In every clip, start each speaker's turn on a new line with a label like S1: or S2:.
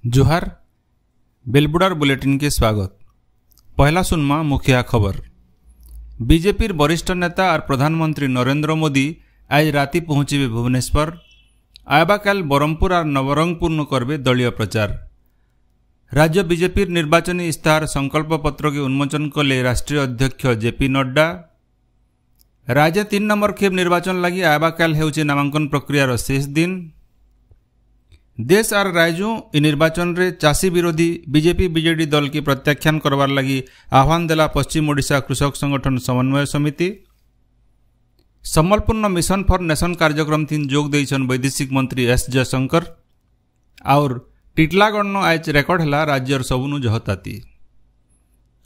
S1: जोहार बेलबुडार बुलेटिन के स्वागत। पहला सुनमा मुखिया खबर। बीजेपी वरिष्ठ नेता और प्रधानमंत्री नरेंद्र मोदी आज राति पहुंचे भुवनेश्वर। आयबा काल बरमपुर और नवरंगपुर करबे दलीय प्रचार। राज्य बीजेपी निर्वाचनी इस्ताहार संकल्प पत्र के उन्मोचन कले राष्ट्रीय अध्यक्ष जेपी नड्डा। राज्य 3 नंबर खेप निर्वाचन लगी आयबा काल हेउचे नामांकन प्रक्रियार शेष दिन। देश और राज्यों निर्वाचन रे चाषी विरोधी बीजेपी बीजेडी दल की प्रत्याख्यान करवार लगी आह्वान देला पश्चिम ओडिशा कृषक संगठन समन्वय समिति। संबलपुर मिशन फॉर नेशन कार्यक्रम थीन जोग देइछन वैदेशिक मंत्री एस जयशंकर। और टिटलागढ़ आज रेकर्ड है राज्यर सबुनु जहताती।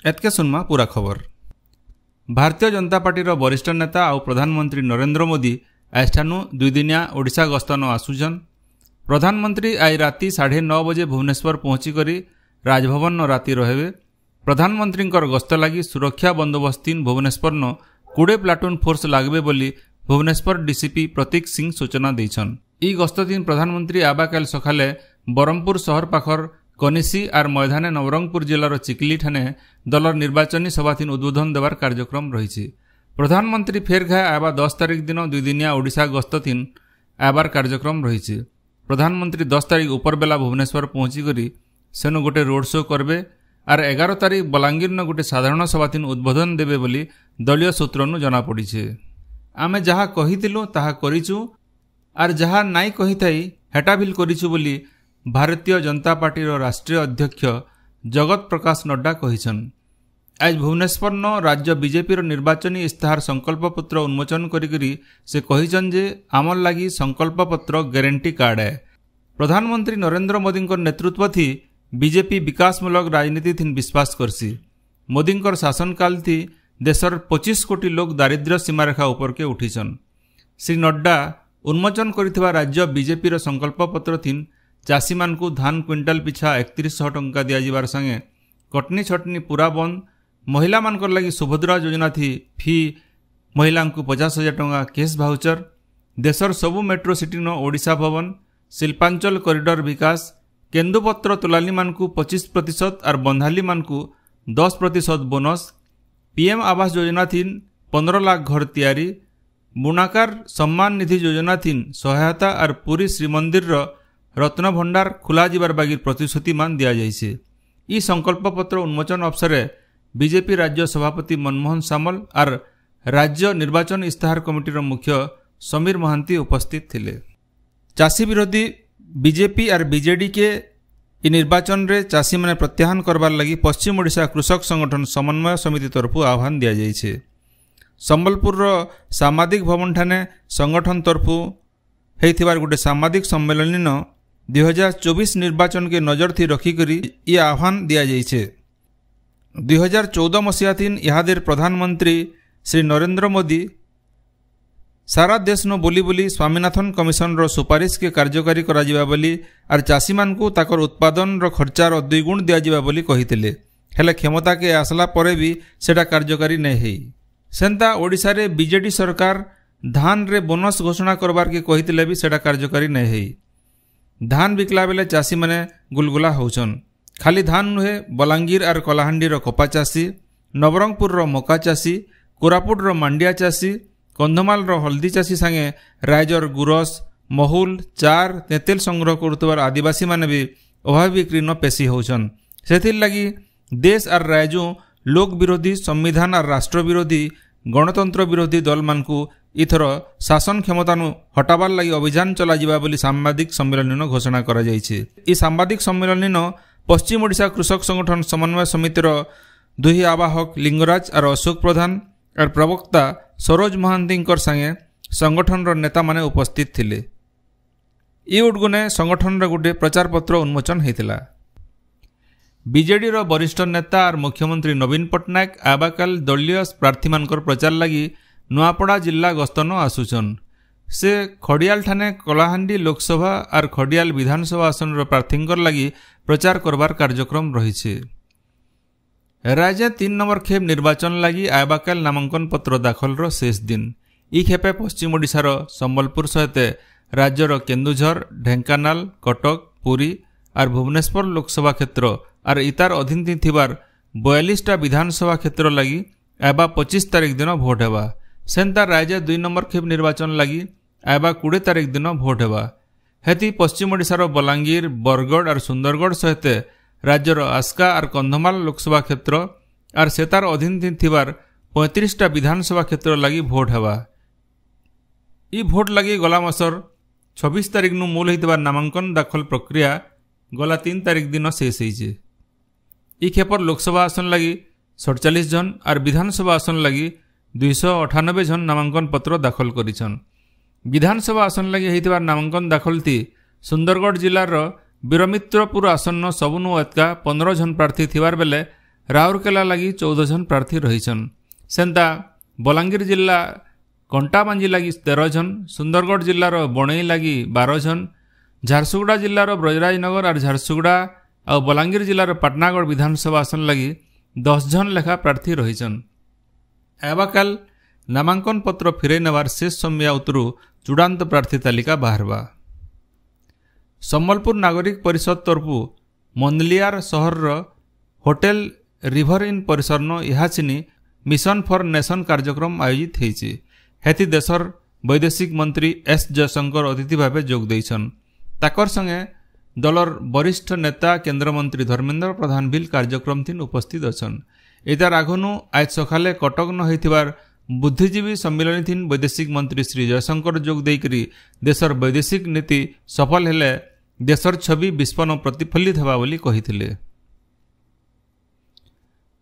S1: एतके सुनमा पूरा खबर। भारतीय जनता पार्टी वरिष्ठ नेता और प्रधानमंत्री नरेंद्र मोदी आज 2 दिनिया ओडिशा गस्तन आसुछन। प्रधानमंत्री आज राति 9:30 बजे भुवनेश्वर पहुंचीक राजभवन राति रहे। प्रधानमंत्री गस्त लगी सुरक्षा बंदोबस्त भुवनेश्वर 20 प्लाटून फोर्स लागबे बोली भुवनेश्वर डीसीपी प्रतीक सिंह सूचना देछन। ई गस्त दिन प्रधानमंत्री आबा काल सकाले बरमपुर शहर पाखर कनिसी और मैदाने नवरंगपुर जिलार चिकली ठाने दलर निर्वाचनी सभा थीन उद्बोधन देवार कार्यक्रम रही। प्रधानमंत्री फेर घाय आबा 10 तारिख दिन 2 दिनिया ओडिशा गस्त थीन आबार कार्यक्रम रही। प्रधानमंत्री 10 तारिख उपरबेला भुवनेश्वर पहुंचीक सेनु गोटे रोड शो करबे और 11 तारिख बलांगीर न गोटे साधारण सभा थीन उद्बोधन देबे बोली दलीय सूत्रनु जना पड़ीछे। आमे जहा कहितिलु ताहा करिछु और जहा नाई कहिथाई हेटा बिल करिछु बोली भारतीय जनता पार्टी राष्ट्रीय अध्यक्ष जगत प्रकाश नड्डा कहिछन। आज भुवनेश्वर राज्य बीजेपी निर्वाचनी इस्ताहार संकल्प पत्र उन्मोचन करी से कहिछन जे आमर लगी संकल्प पत्र गारंटी कार्ड है। प्रधानमंत्री नरेंद्र मोदी नेतृत्व थी बीजेपी विकासमूलक राजनीति थी विश्वास करसी। मोदी शासनकाल थी देशर 25 कोटी लोग दारिद्र्य सीमारेखा ऊपर के उठीछन। श्री नड्डा उन्मोचन करिथिबा राज्य बीजेपी संकल्प पत्र थी चाषी मानकु धान क्विंटाल पिछा 3100 टंका दियाजिबार संगे कटनी छटनी पूरा बंद। महिला मानकर लगी सुभद्रा योजना थी फी महिला को 50,000 टंका केस भाउचर। देशर सबु मेट्रो सिटी नो ओडिशा भवन शिल्पांचल कॉरिडोर विकास केन्दुपत्र तुलाली मानकु 25% और बंधाली मानकु 10% बोनस। पीएम आवास योजना थी 15 लाख घर तैयारी। बुनाकार सम्मान निधि योजना थी सहायता और पूरी श्रीमंदिर रत्न भंडार खुला जीवार बागी प्रतिश्रुति मान दिया जाइछे। ई संकल्प पत्र उन्मोचन अवसर बीजेपी राज्य सभापति मनमोहन सामल और राज्य निर्वाचन इस्ताहार कमिटीर मुख्य समीर महांती उपस्थित थिले। चाषी विरोधी बीजेपी और बीजेडी के निर्वाचन रे चाषी माने प्रत्याहान करबार लगी पश्चिम ओडिशा कृषक संगठन समन्वय समिति तरफु आह्वान दिया जाइछे। संबलपुर सामाजिक भवन ठाने संगठन तरफु हेइथिबार गोटे सामाजिक सम्मेलन 2024 निर्वाचन के नजर थी रखिकरी ये आह्वान दिया जाइछे। 2014 मसीहा थीन इहादेर प्रधानमंत्री श्री नरेंद्र मोदी सारा देश नो बोली बोली स्वामीनाथन कमिशन रो सुपारिश के कार्यकारी करा जिबा बोली और चाषी मानकु ताकर उत्पादन रो खर्चार 2 गुण दिया जिबा बोली कहितिले। हेले क्षमता के आसला परे भी सेटा कार्यकारी नै हेई। सेंता ओडिशा रे बीजेडी सरकार धान रे बोनस घोषणा करबार के कहितिले भी सेटा कार्यकारी नै हेई। धान बिकला बेले चाषी माने गुलगुला होउछन। खाली धान नुहे बलांगीर और कलाहांडी कपा चाषी नवरंगपुर मका चाषी कोरापुट मांडिया चाषी कंधमाल हल्दी चाषी संगे रायजर गुरस महुल चार तेतेल संग्रह करुतबार आदिवासी माने भी अभाविक ऋण पेशी होउछन। सेथिर लगी देश और राज्यों लोक विरोधी संविधान और राष्ट्र विरोधी गणतंत्र विरोधी दल मानकु इथर शासन क्षमता हटाबार लगी अभियान चला जिबा बोली सांबादिक सम्मेलन घोषणा करा जाइछे। ई सांबादिक सम्मेलन पश्चिम ओडिशा कृषक संगठन समन्वय समितिर 2 आवाहक लिंगराज और अशोक प्रधान और प्रवक्ता सरोज महांती संगे संगठन नेता माने उपस्थित थिले। ई उडगुने संगठन गोटे प्रचार पत्र उन्मोचन होता। बीजेडी वरिष्ठ नेता और मुख्यमंत्री नवीन पट्टनायक आबाकाल दलीय प्रार्थी मानकर प्रचार लगी नुआपड़ा जिला गस्तन आसुचन। से खड़ियाल ठाने कलाहांडी लोकसभा और खड़ियाल विधानसभा आसन प्रार्थी लगी प्रचार करबार कार्यक्रम रही। राज्य 3 नंबर खेप निर्वाचन लगी आयबाकाल नामांकन पत्र दाखल शेष दिन। ई खेपे पश्चिम ओडिशार संबलपुर सहित राज्यर केन्दुझर ढेंकानाल कटक पुरी और भुवनेश्वर लोकसभा क्षेत्र और इतार अधीन थिबार 42टा विधानसभा क्षेत्र लगी एबा 25 तारिख दिन भोट हेबा। सेन्ता राज्य 2 नंबर खेप निर्वाचन लगी एबा 20 तारिख दिन भोट हेबा। हेती पश्चिम ओडिशार बलांगीर बरगढ़ और सुंदरगढ़ सहित राज्यर आस्का और कंधमाल लोकसभा क्षेत्र और सेतार अधीन थिबार 35टा विधानसभा क्षेत्र लगी भोट हेबा। ई भोट लगी गला मासर 26 तारिख नु मूल होइतिबार नामांकन दाखल प्रक्रिया गला 3 तारिख दिन शेष होइछे। ई खेपर लोकसभा आसन लगी 47 जन और विधानसभा आसन लगी 298 जन नामांकन पत्र दाखल करिछन। विधानसभा आसन लगी होइतिबार नामांकन दाखल थी सुंदरगढ़ जिलार वीरमित्रपुर आसन सबुनु एतका 15 जन प्रार्थी थिबार बेले राउरकेला लगी 14 जन प्रार्थी रहिछन। सेन्ता बलांगीर जिला कंटाबांजी लगी 13 जन, सुंदरगढ़ जिलार बणई लगी 12 जन, झारसुगुड़ा जिलार ब्रजराजनगर और झारसुगुड़ा और बलांगीर जिलार पाटनागढ़ विधानसभा आसन लगी 10 जन लेखा प्रार्थी रहिछन। एबाकाल नामांकन पत्र फिरे नेबार शेष समय उतरु चूड़ांत प्रार्थी तालिका बाहरबा। सम्बलपुर नागरिक परिषद तरफु मंदलियार सहर होटेल रिभर इन परिसरन इहाचिनी मिशन फॉर नेशन कार्यक्रम आयोजित होइछि। हेती देशर वैदेशिक मंत्री एस जयशंकर अतिथि भाव जोग देइछन। ताकर संगे दलर वरिष्ठ नेता केंद्र मंत्री धर्मेंद्र प्रधान भी कार्यक्रम थीन उपस्थित अछन। इतार आगनु आज सकाले कटक न होइतिबार बुद्धिजीवी सम्मेलन थीन वैदेशिक मंत्री श्री जयशंकर जोग देइकरी देशर वैदेशिक नीति सफल हेले देशर छवि विस्पन प्रतिफलित हेबा बोली कहिथिले।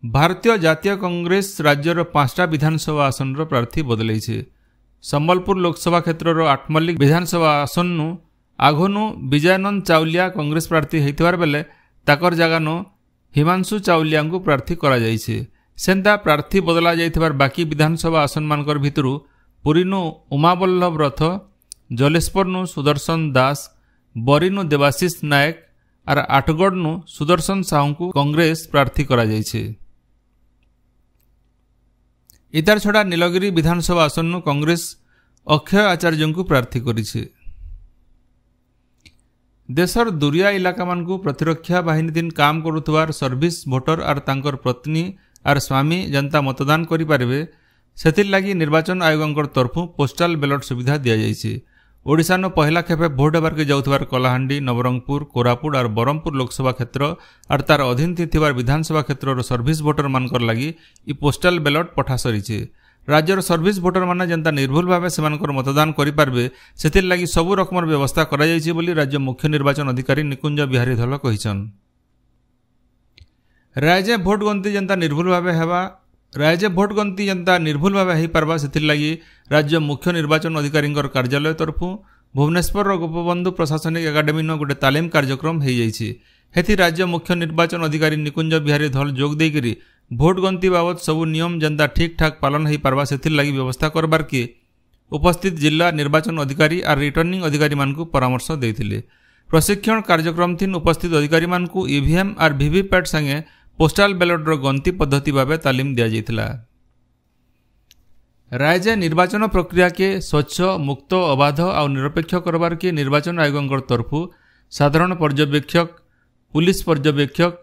S1: भारतीय जातीय कांग्रेस राज्यर 5टा विधानसभा आसन प्रार्थी बदलैछे। सम्बलपुर लोकसभा क्षेत्र आठमल्लिक विधानसभा आसन आघनु विजयानंद चाउलिया कांग्रेस प्रार्थी होइतिबार बेले ताकर जगानो हिमांशु चाउलिया को प्रार्थी करा जाइछे। सेन्ता प्रार्थी बदला जाइथिबार बाकी विधानसभा आसन मानकर भितरु पुरीनु उमावल्लभ रथ, जलेश्वरनु सुदर्शन दास, बरीनु देवाशीष नायक और आठगढ़नु सुदर्शन साहू को कांग्रेस प्रार्थी करा जाइछे। इतार छड़ा नीलगिरी विधानसभा आसन कांग्रेस अक्षय आचार्य को प्रार्थी करिछे। देशर दुरिया इलाका मानकु प्रतिरक्षा बाहिनी दिन काम करुथवार सर्विस भोटर और तांकर पत्नी और स्वामी जनता मतदान करि पारिबे सेथिर लागि निर्वाचन आयोगंकर तरफु पोस्टाल बैलेट सुविधा दिया जाइछे। ओडिशानो पहला खेपे भोट हेबार के जाउथवार कलाहांडी, नवरंगपुर, कोरापुट और बरहमपुर लोकसभा क्षेत्र और तार अधीन थिबार विधानसभा क्षेत्र सर्विस भोटर मानकर लागि इ पोस्टाल बैलेट पठा सरिछे। राज्यर सर्विस भोटर माने जनता निर्भुल भावे सेमानकर मतदान करि पारबे सेथिर लागि सबु रकमर व्यवस्था करा जाइछे बोली राज्य मुख्य निर्वाचन अधिकारी निकुंज बिहारी धल कहिछन। राज्य भोट गंती जनता निर्भुल भावे हेबा राज्य भोट गंती जनता निर्भुल भावे हेई पारबा सेथिर लागि राज्य मुख्य निर्वाचन अधिकारी कार्यालय तरफु भुवनेश्वर गोपबंधु प्रशासनिक एकाडेमी न गोटे तालीम कार्यक्रम हो जाइए। हेथि राज्य मुख्य निर्वाचन अधिकारी निकुंज बिहारी धल जोग देकरी भोट गंती बाबद सबू नियम जनता ठीक ठाक पालन हो पारबा सेथिर लागि व्यवस्था करबार के उपस्थित जिला निर्वाचन अधिकारी और रिटर्निंग अधिकारी मानकु परामर्श देथिले। प्रशिक्षण कार्यक्रम थीन उपस्थित अधिकारी मानकु ईवीएम और वीवीपैट संगे पोस्टाल बैलेट गंती पद्धति भाव तालीम दिया जाइथिला। राज्य निर्वाचन प्रक्रिया के स्वच्छ, मुक्त, अबाध और निरपेक्ष करबार के निर्वाचन आयोगंकर तरफु साधारण पर्यवेक्षक, पुलिस पर्यवेक्षक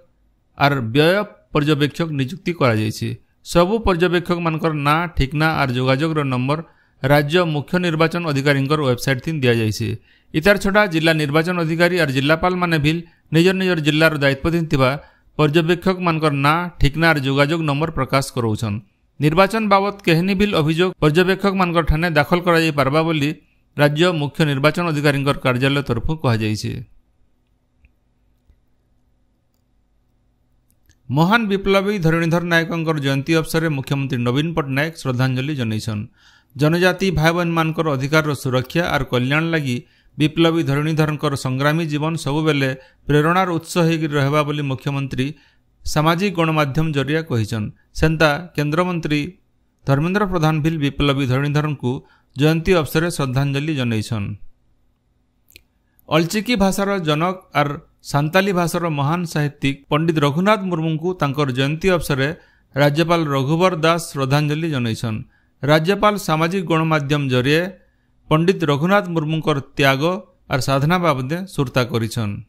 S1: और व्यय पर्यवेक्षक नियुक्ति करा जाइछे। सबु पर्यवेक्षक मानकर ना, ठिकाना और जोगाजोग नंबर राज्य मुख्य निर्वाचन अधिकारी वेबसाइट थीन दिया जाइछे। इतार छड़ा जिला निर्वाचन अधिकारी और जिलापाल माने भी निजर निजर जिलार दायित्वधीन थिबा पर्यवेक्षक मानकर ना, ठिकाना और जोगाजोग नंबर प्रकाश करौछन। निर्वाचन बाबद केहनी बिल अभियोग पर्यवेक्षक मानकर ठाने दाखल करा जाई पारबा बोली राज्य मुख्य निर्वाचन अधिकारी कार्यालय तरफु कहा जाइछे। महान विप्लवी धरणीधर नायकंकर जयंती अवसर में मुख्यमंत्री नवीन पट्टनायक श्रद्धांजलि जनैछन। जनजाति भाई बहन मानकर अधिकार सुरक्षा और कल्याण लगी विप्लवी धरणीधर संग्रामी जीवन सबुबेले प्रेरणार उत्स हो रहबा बोली मुख्यमंत्री सामाजिक गणमाध्यम जरिया कहिछन। सेन्ता केंद्र मंत्री धर्मेंद्र प्रधान भी विप्लवी धरणीधर को जयंती अवसर श्रद्धांजलि जनैछन। अलचिकी भाषार जनक और सांताली भाषार महान साहित्यिक पंडित रघुनाथ मुर्मू को तांकर जयंती अवसर राज्यपाल रघुवर दास श्रद्धांजलि जनैछन। राज्यपाल सामाजिक गणमाध्यम जरिए पंडित रघुनाथ मुर्मूकर त्याग और साधना बाबदे सुरता करिछन।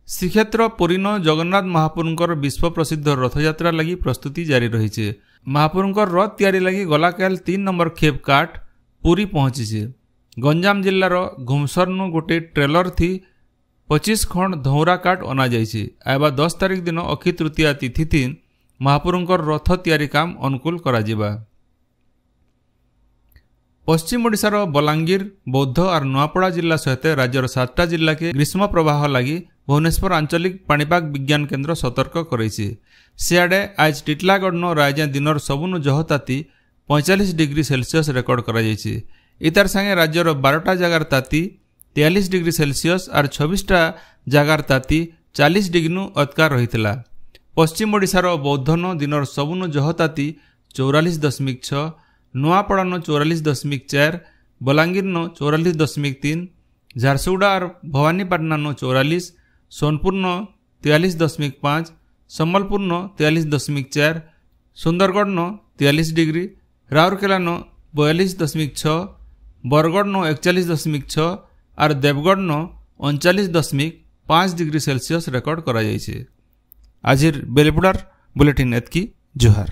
S1: श्रीक्षेत्र पुरीन जगन्नाथ महाप्रभुंकर विश्व प्रसिद्ध रथयात्रा लगी प्रस्तुति जारी रही। महाप्रभुंकर रथ तैयारी लगी गलाकाल 3 नंबर खेप काट पुरी पहुंची। गंजाम जिल्लार घुमसरनु गोटे ट्रेलर थी 25 खंड धौरा काट अना जाइए। आवा 10 तारिख दिन अक्षय तृतीया तिथि थी महाप्रभुंकर रथ तैयारी काम अनुकूल करा जिबा। पश्चिम ओडिशार बलांगीर बौद्ध और नुआपड़ा जिला सहित राज्यर 7टा जिला के ग्रीष्म प्रवाह लगी भुवनेश्वर आंचलिक पाणीपाग विज्ञान केन्द्र सतर्क करैछि। सियाडे आज टिटलागढ़ रायजा दिनर सबुनु जहताती 45 डिग्री सेल्सियस रेकर्ड करा जाइछि। इतार संगे राज्यर 12टा जगार ताती 43 डिग्री सेल्सियस और 26टा जगार ताती 40 डिग्री अतकार रहितला। पश्चिम ओडिशार बौद्धन दिनर सबुनु जहताती 44.6, नुआपड़ान 44.4, बलांगीरन 44.3, झारसुगुड़ा और भवानीपाटनान 44, सोनपुरन 43.5, सम्बलपुरन 43.4, सुंदरगढ़न 43 डिग्री, राउरकेलान 42.6, बरगढ़न 41.6 और देवगढ़न 39.5 डिग्री सेल्सियस रेकर्ड करा जाइछे। आजिर बेलपुडार बुलेटिन एतकी। जोहार।